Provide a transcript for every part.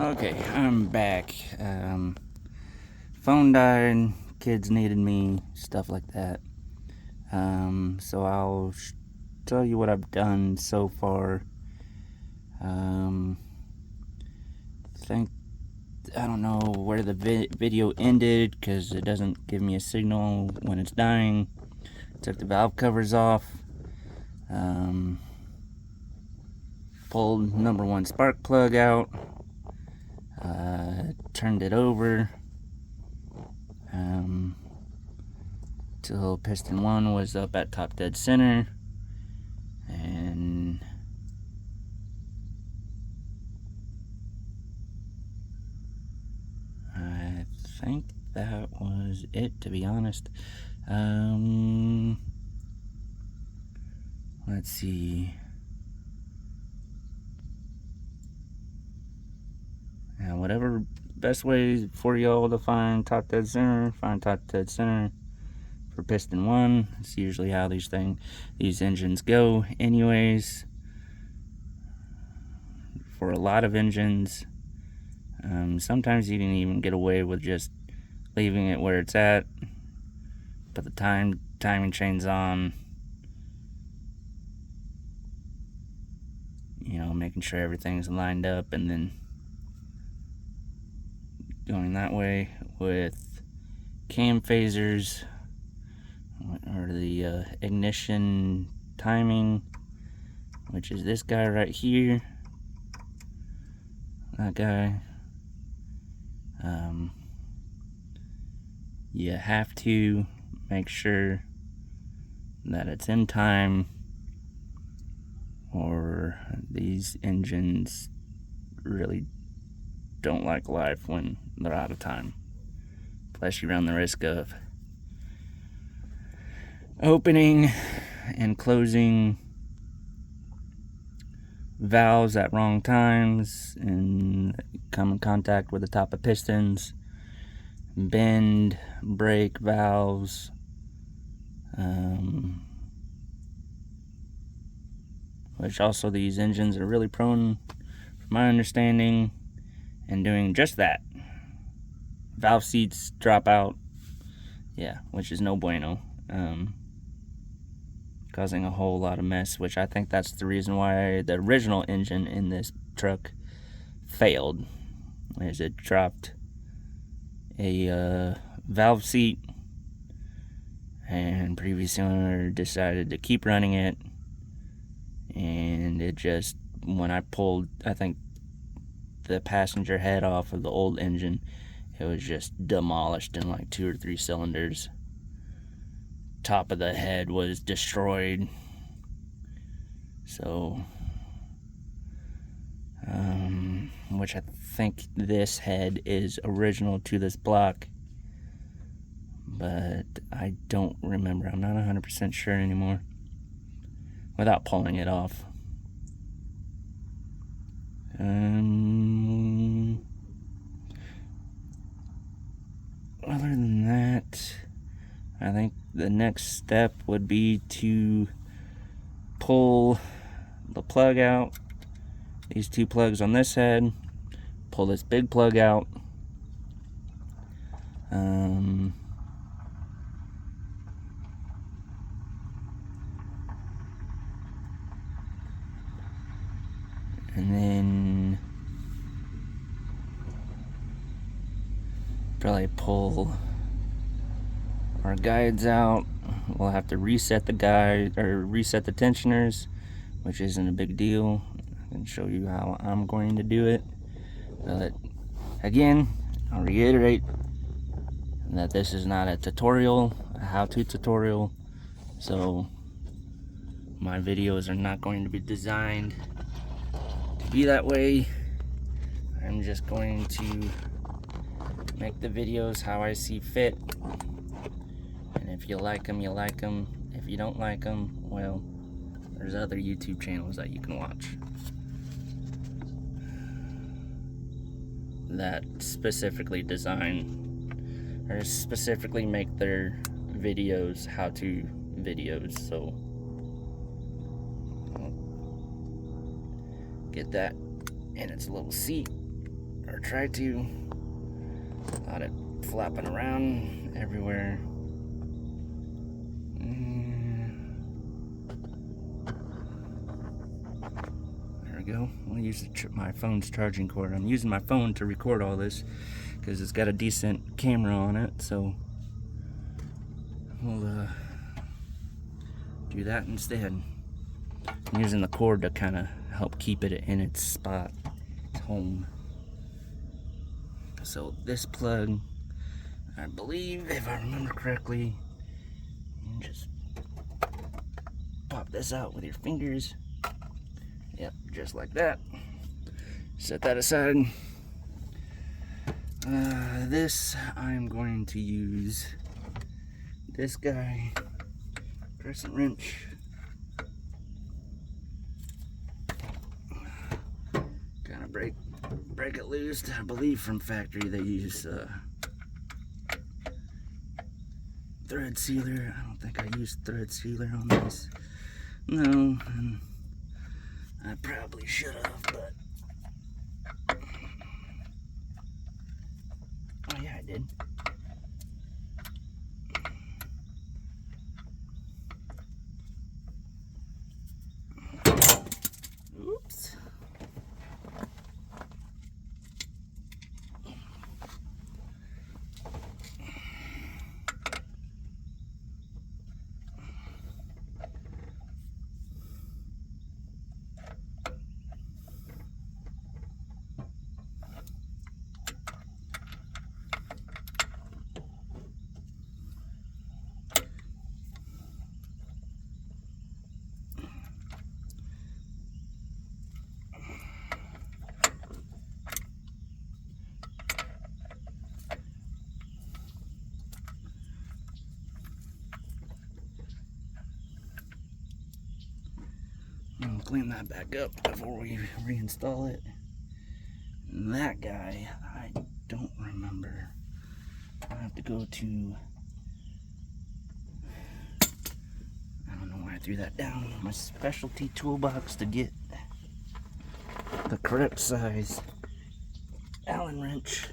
Okay, I'm back. Phone died, kids needed me, stuff like that. So I'll tell you what I've done so far. Think I don't know where the video ended because it doesn't give me a signal when it's dying. Took the valve covers off. Pulled number one spark plug out. Turned it over. Till piston 1 was up at top dead center, and I think that was it, to be honest. Let's see. Now, whatever best way for y'all to find top dead center, find top dead center for piston 1. It's usually how these engines go anyways. For a lot of engines, sometimes you can even get away with just leaving it where it's at, but the timing chain's on, making sure everything's lined up, and then going that way with cam phasers, or the ignition timing, which is this guy right here, that guy. You have to make sure that it's in time, or these engines really don't like life when they're out of time. Plus, you run the risk of opening and closing valves at wrong times and come in contact with the top of pistons, bend, break valves, which also these engines are really prone, from my understanding, and doing just that. Valve seats drop out, which is no bueno, causing a whole lot of mess, which I think that's the reason why the original engine in this truck failed, is it dropped a valve seat, and previous owner decided to keep running it, and it just, when I pulled, I think, the passenger head off of the old engine, it was just demolished in like 2 or 3 cylinders. Top of the head was destroyed. So, which I think this head is original to this block, but I don't remember. I'm not 100% sure anymore without pulling it off. Other than that, I think the next step would be to pull the plug out, these 2 plugs on this head, pull this big plug out, and then probably pull our guides out. We'll have to reset the guide, or reset the tensioners, which isn't a big deal. I can show you how I'm going to do it. But again, I'll reiterate that this is not a tutorial, a how-to tutorial, so my videos are not going to be designed to be that way. I'm just going to make the videos how I see fit, and if you like them, you like them. If you don't like them, well, there's other YouTube channels that you can watch that specifically design, or specifically make their videos how-to videos. So I'll get that in its little seat. or try to, without it flapping around everywhere. There we go. I'm gonna use my phone's charging cord. I'm using my phone to record all this because it's got a decent camera on it, so we'll do that instead. I'm using the cord to kind of help keep it in its spot, its home. So this plug, I believe, if I remember correctly, you just pop this out with your fingers. Yep, just like that. Set that aside. This, I'm going to use this guy, crescent wrench. Kind of break it loose. I believe from factory they use thread sealer. I don't think I used thread sealer on this. No, and I probably should have, but oh yeah, I did. Oops. I'll clean that back up before we reinstall it. And that guy, I don't remember. I have to go to, I don't know why I threw that down, my specialty toolbox to get the correct size Allen wrench.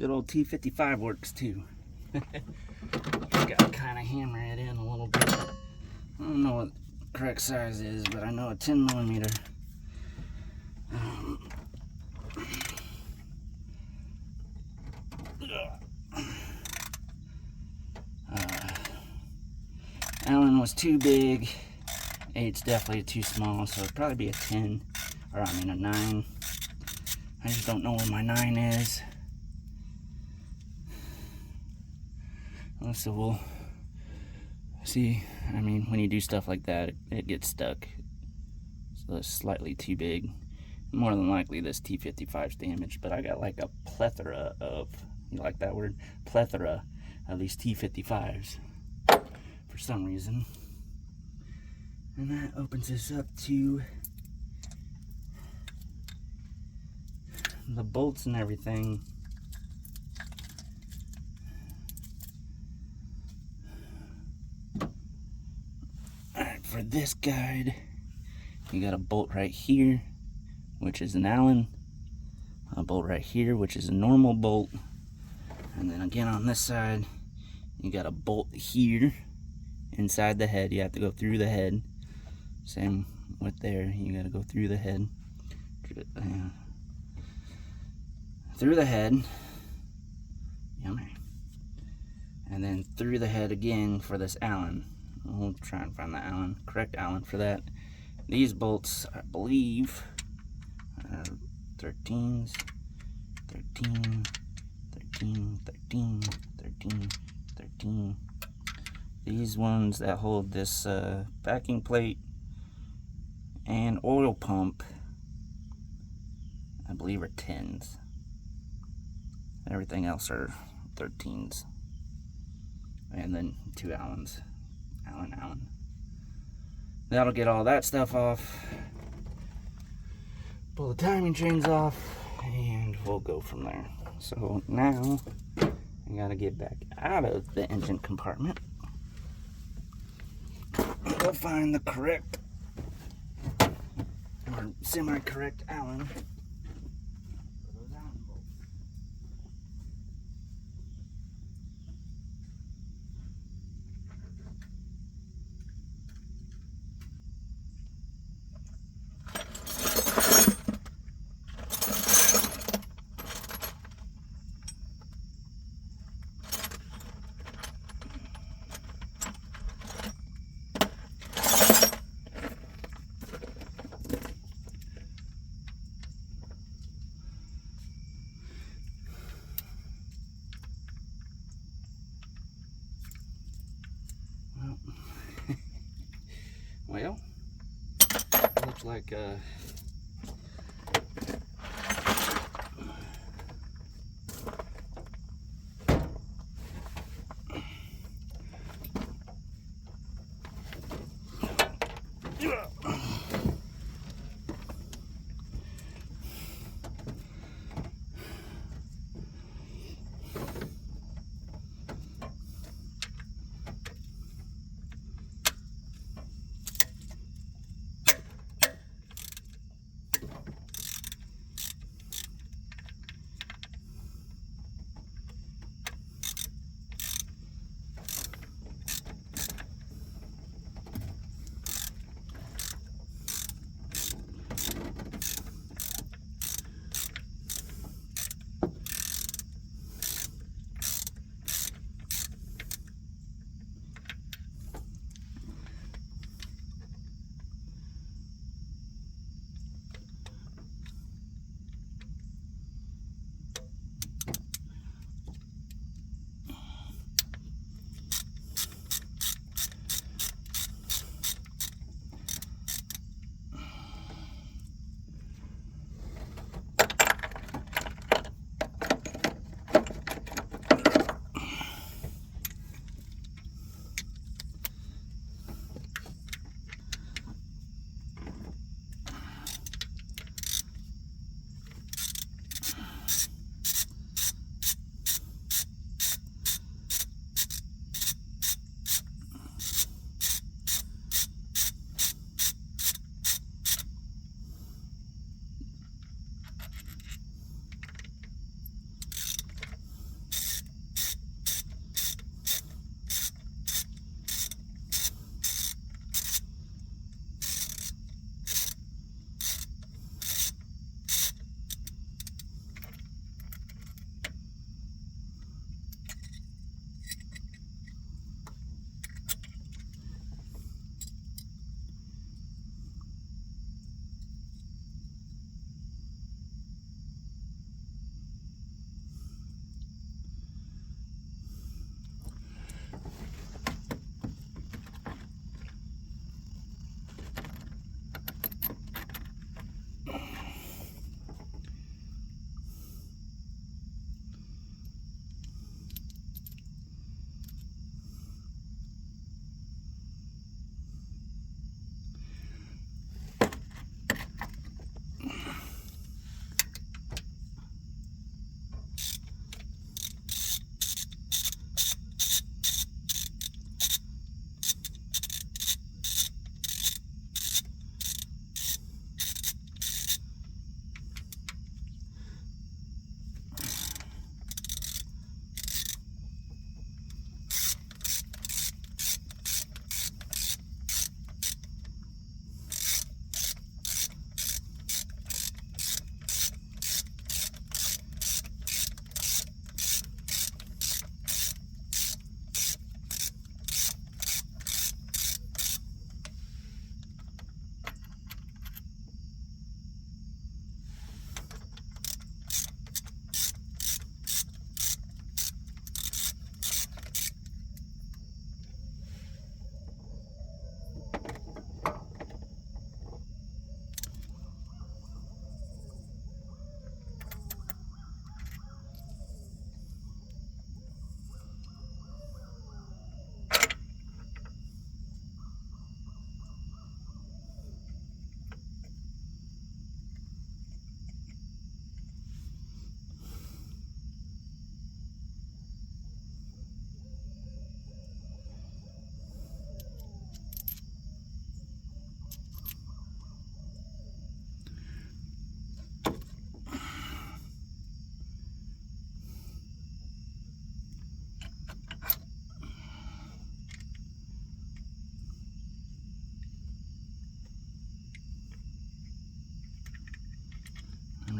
Good old T55 works too. Gotta kind of hammer it in a little bit. I don't know what the correct size is, but I know a 10 millimeter. Allen was too big. 8's definitely too small, so it'd probably be a 10, or I mean a 9. I just don't know where my 9 is. So we'll see. I mean, when you do stuff like that, it gets stuck. So it's slightly too big. More than likely this T55's damaged, but I got like a plethora of, you like that word? Plethora of these T55s for some reason. And that opens us up to the bolts and everything. Alright, for this guide, you got a bolt right here, which is an Allen, a bolt right here, which is a normal bolt, and then again on this side, you got a bolt here inside the head. You have to go through the head. Same with there, you got to go through the head. Through the head. Yummy. And then through the head again for this Allen. We'll try and find the Allen, correct Allen for that. These bolts, I believe, are 13s, 13, 13, 13, 13, 13. These ones that hold this backing plate and oil pump, I believe, are 10s. Everything else are 13s. And then 2 Allens. Allen. That'll get all that stuff off. Pull the timing chains off, and we'll go from there. So now, I gotta get back out of the engine compartment. Go find the correct, or semi-correct Allen. Well, looks like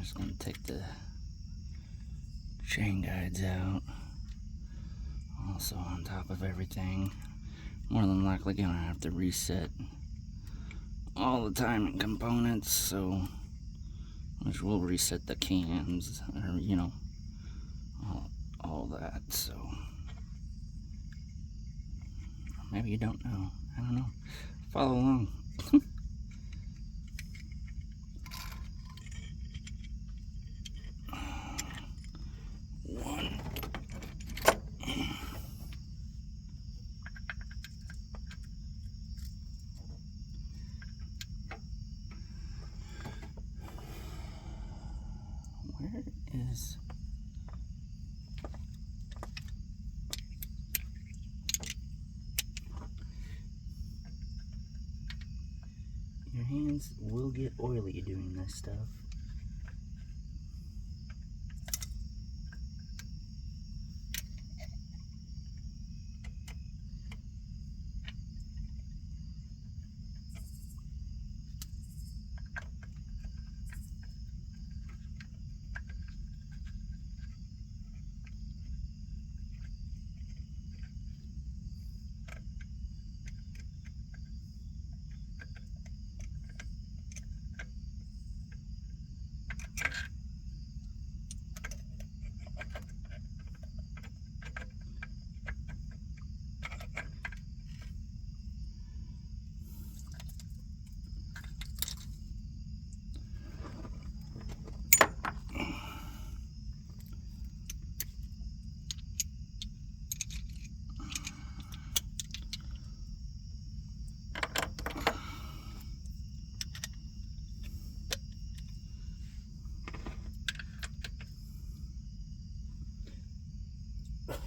just going to take the chain guides out. Also on top of everything, more than likely going to have to reset all the timing components, so which will reset the cams, or you know, all that. So maybe you don't know. I don't know. Follow along. One. Where is... Your hands will get oily doing this stuff.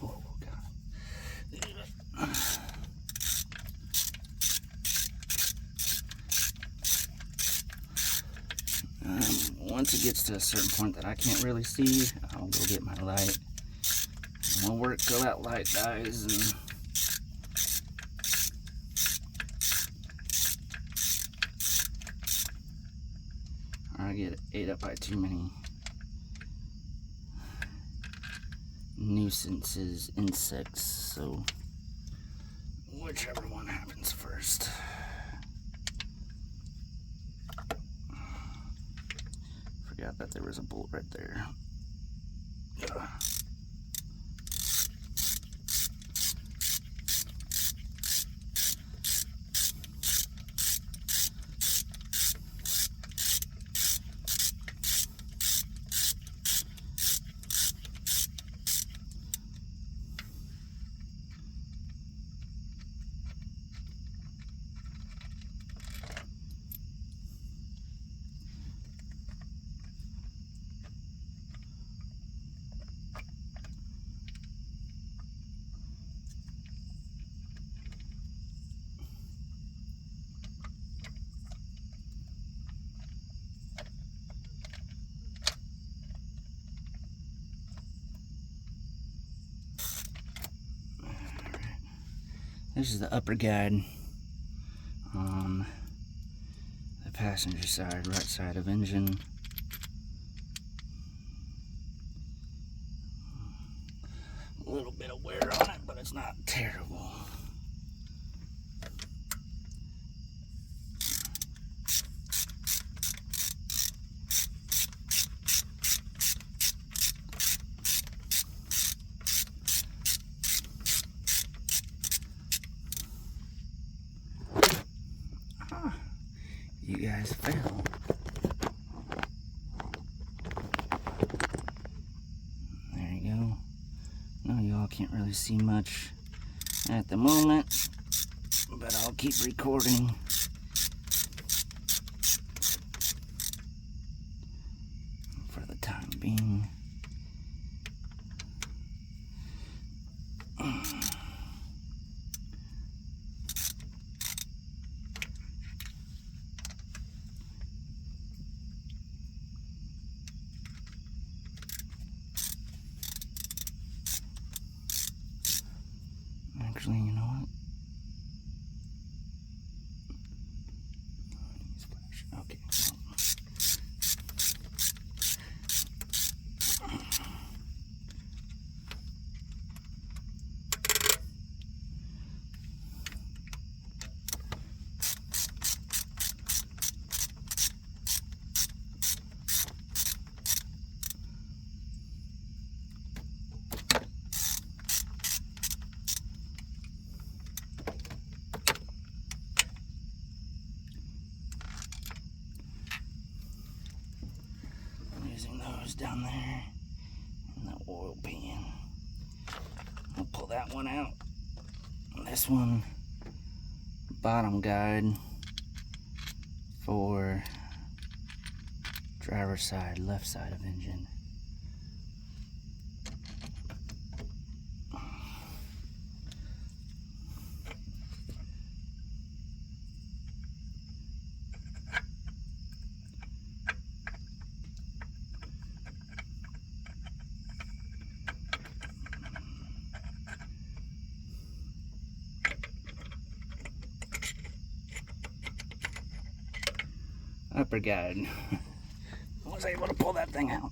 Oh, God. Once it gets to a certain point that I can't really see, I'll go get my light. And we'll work till that light dies. And or I get ate up by too many nuisances, insects, so whichever one happens first. Forgot that there was a bolt right there. This is the upper guide on the passenger side, right side of engine. A little bit of wear on it, but it's not terrible. You guys fell. There you go. No, y'all can't really see much at the moment, but I'll keep recording. For the time being. Actually, you know what? down there in the oil pan. I'll pull that one out. This one, bottom guide for driver's side, left side of engine. Upper guide. I was able to pull that thing out.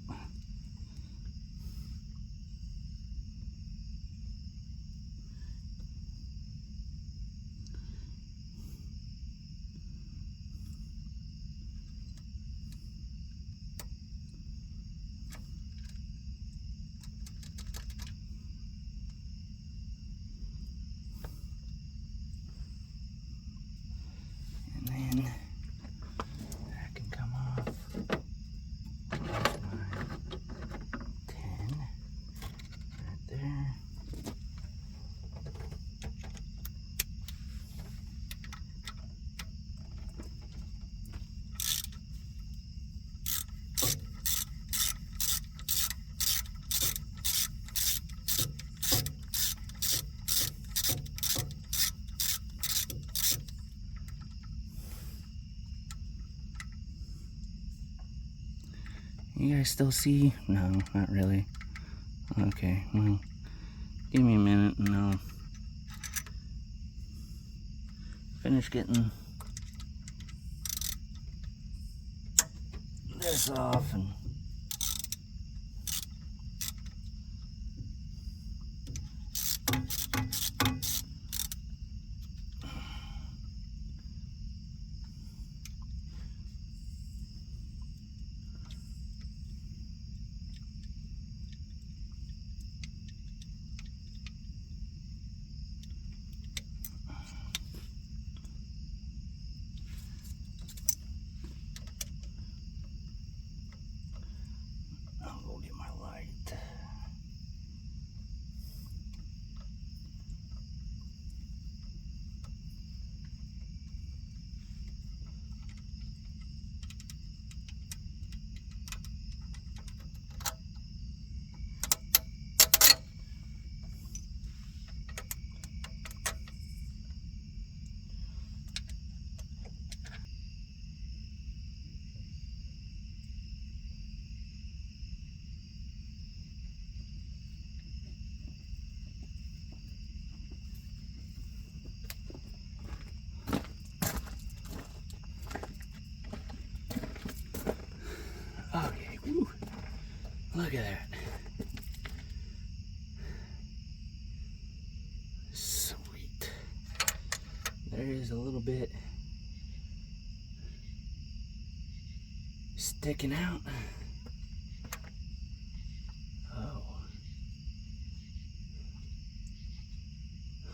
And then that can come off. There's my 10 right there. You guys still see? No, not really. Okay, well, give me a minute and I'll finish getting this off and I'll go get my light. Okay, woo. Look at that. Sweet. There is a little bit sticking out. Oh.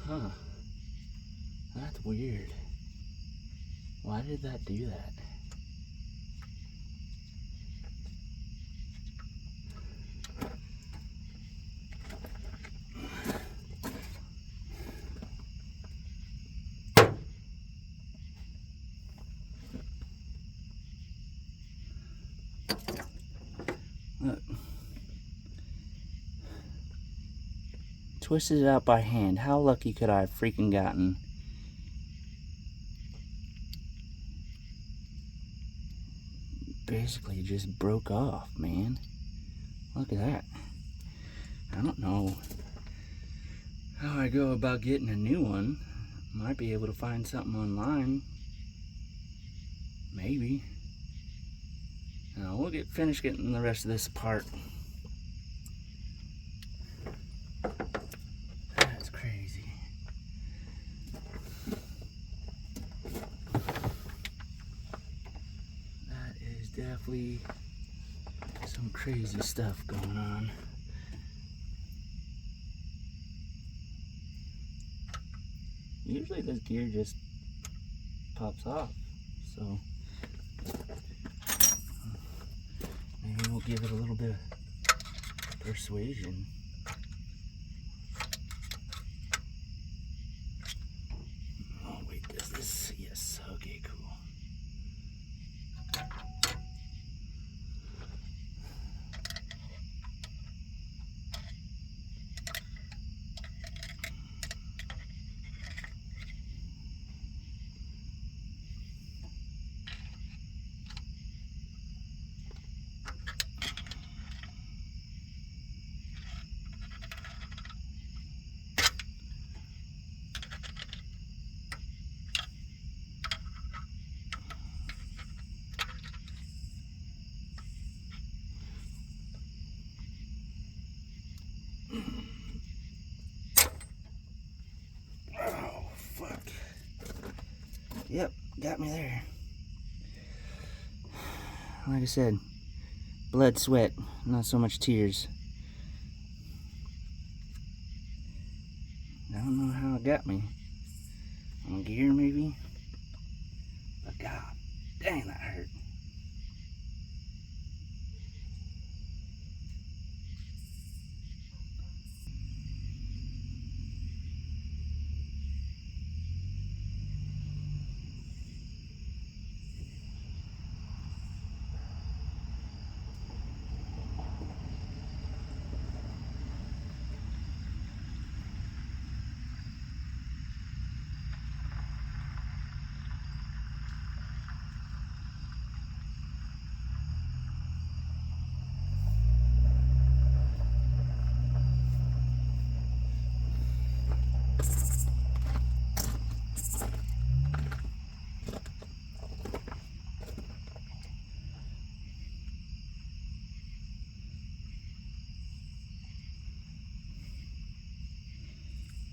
Huh. That's weird. Why did that do that? Look. Twisted it out by hand. How lucky could I have freaking gotten? Basically just broke off, man. Look at that. I don't know how I go about getting a new one. Might be able to find something online. Maybe. Now we'll finish getting the rest of this apart. That's crazy. That is definitely some crazy stuff going on. Usually this gear just pops off, so maybe we'll we'll give it a little bit of persuasion. Oh wait, is this? Yes, okay, cool. Oh, fuck. Yep, got me there. Like I said, blood, sweat, not so much tears. I don't know how it got me. On gear, maybe? But god dang, that hurt.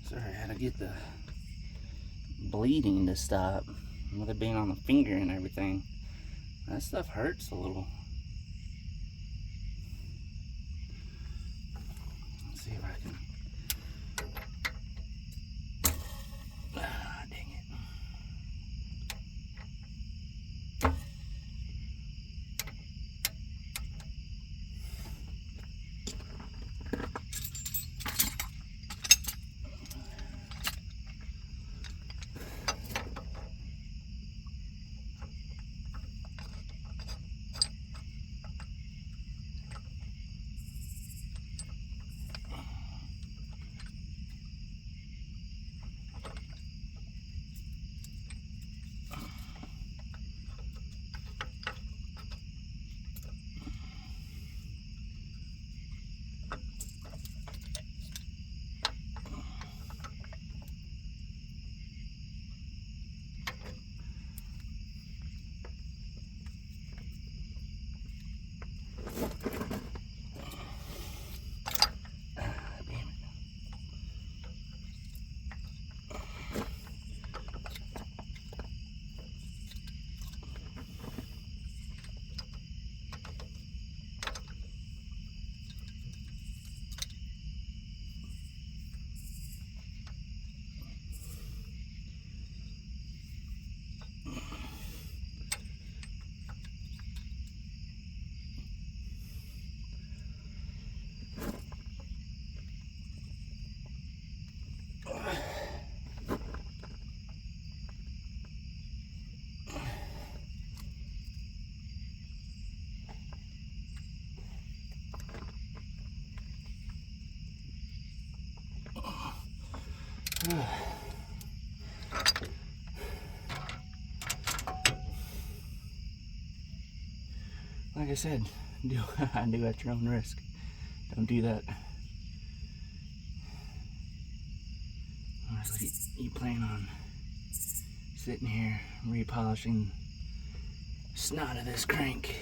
Sorry, I had to get the bleeding to stop. With it being on the finger and everything. That stuff hurts a little. Let's see if I can. Ah, dang it. Like I said, do at your own risk. Don't do that. Honestly, you plan on sitting here repolishing snot of this crank.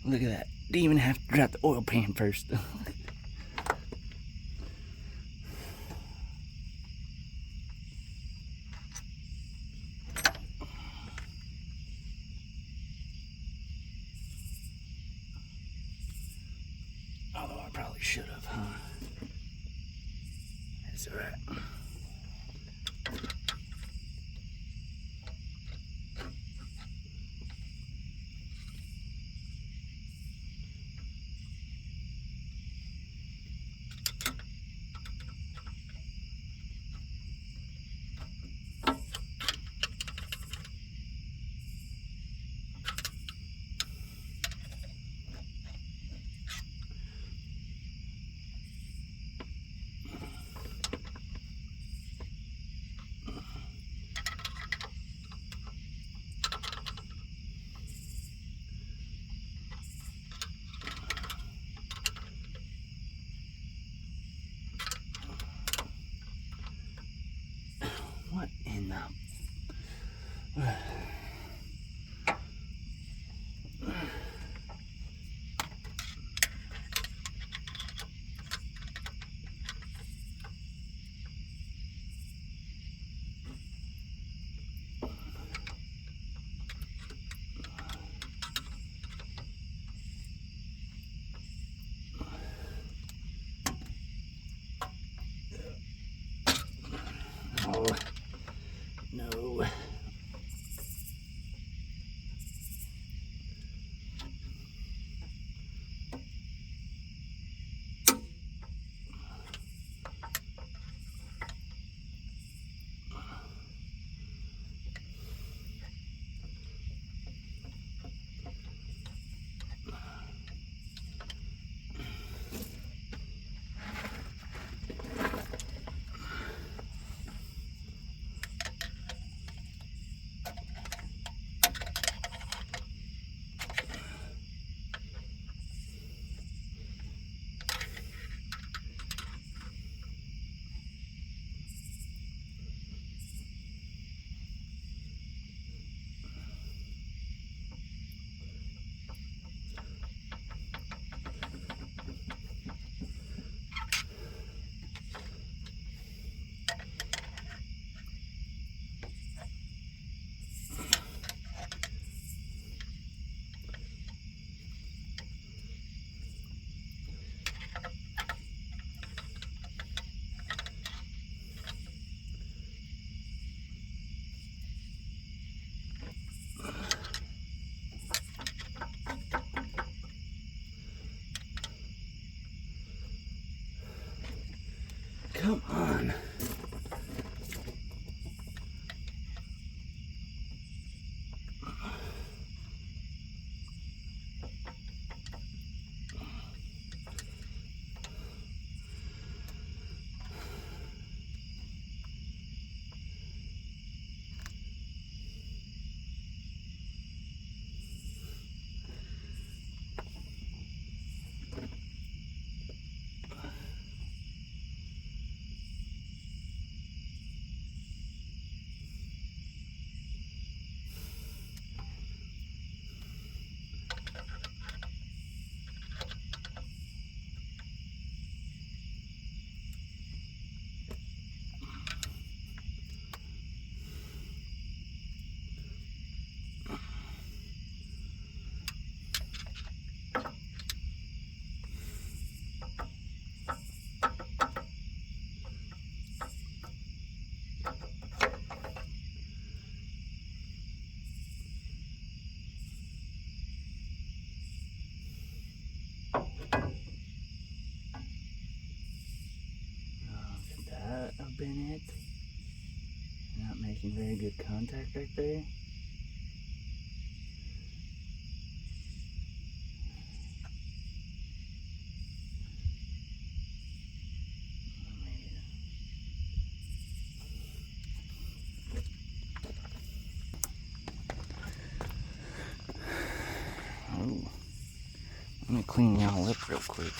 Look at that. Didn't even have to drop the oil pan first. Although I probably should have, huh? That's alright. What in the... Oh, no. Come on. Could that have been it? Not making very good contact right there. Oh, let me clean y'all up real quick.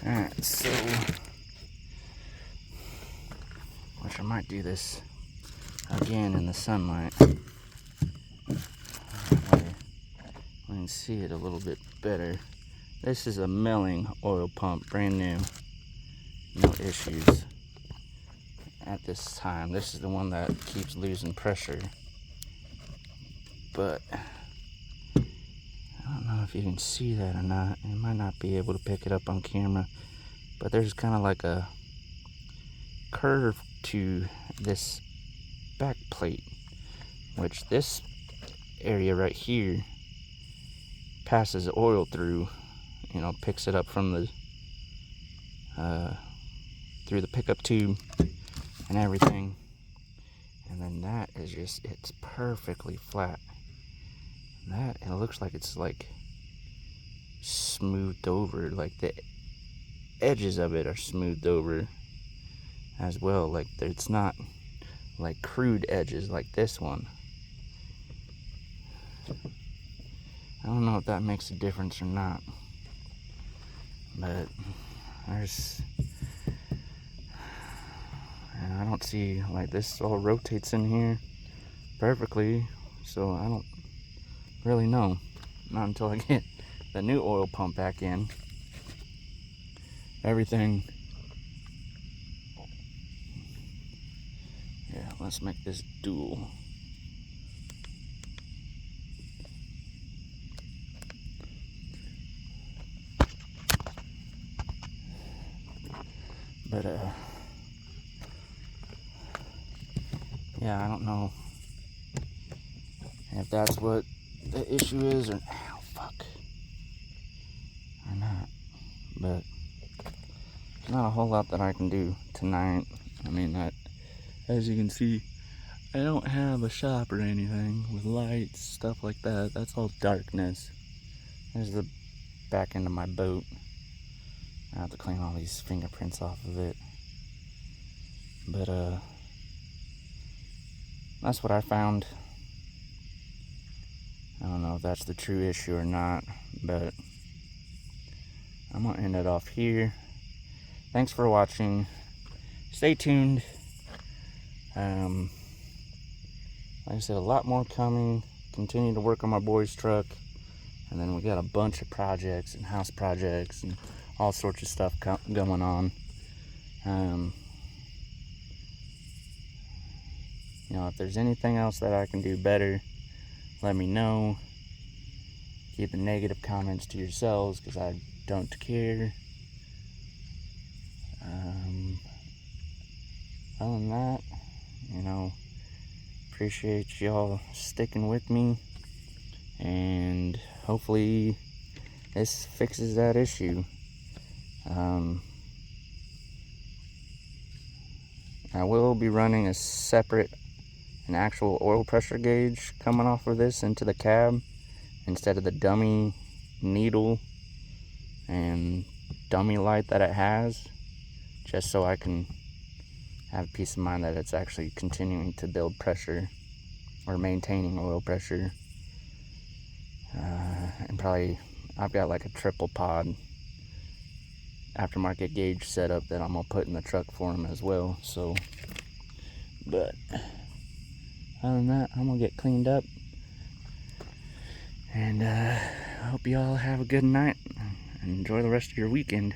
Alright, so what might do this again in the sunlight. We can see it a little bit better. This is a milling oil pump, brand new. No issues at this time. This is the one that keeps losing pressure. But I don't know if you can see that or not. You might not be able to pick it up on camera, but there's kind of like a curve to this back plate, which this area right here passes oil through, you know, picks it up from the through the pickup tube and everything, and then that is just, it's perfectly flat. That, it looks like it's like smoothed over, like the edges of it are smoothed over as well, like it's not like crude edges like this one. I don't know if that makes a difference or not, but there's, and I don't see, like, this all rotates in here perfectly, so I don't really know. Not until I get the new oil pump back in. Everything. Yeah, let's make this dual. But yeah, I don't know if that's what the issue is, or ow, fuck, or not. But there's not a whole lot that I can do tonight. I mean, as you can see, I don't have a shop or anything with lights, stuff like that. That's all darkness. There's the back end of my boat. I have to clean all these fingerprints off of it. But that's what I found. I don't know if that's the true issue or not, but I'm gonna end it off here. Thanks for watching. Stay tuned. Like I said, a lot more coming. Continue to work on my boy's truck, and then we got a bunch of projects and house projects and all sorts of stuff going on. You know, if there's anything else that I can do better, let me know. Keep the negative comments to yourselves, because I don't care. Other than that, you know, appreciate y'all sticking with me, and hopefully this fixes that issue. I will be running an actual oil pressure gauge coming off of this into the cab, instead of the dummy needle and dummy light that it has, just so I can have peace of mind that it's actually continuing to build pressure or maintaining oil pressure. And probably I've got like a triple pod aftermarket gauge setup that I'm gonna put in the truck for him as well. So, but other than that, I'm gonna get cleaned up, and I hope you all have a good night and enjoy the rest of your weekend.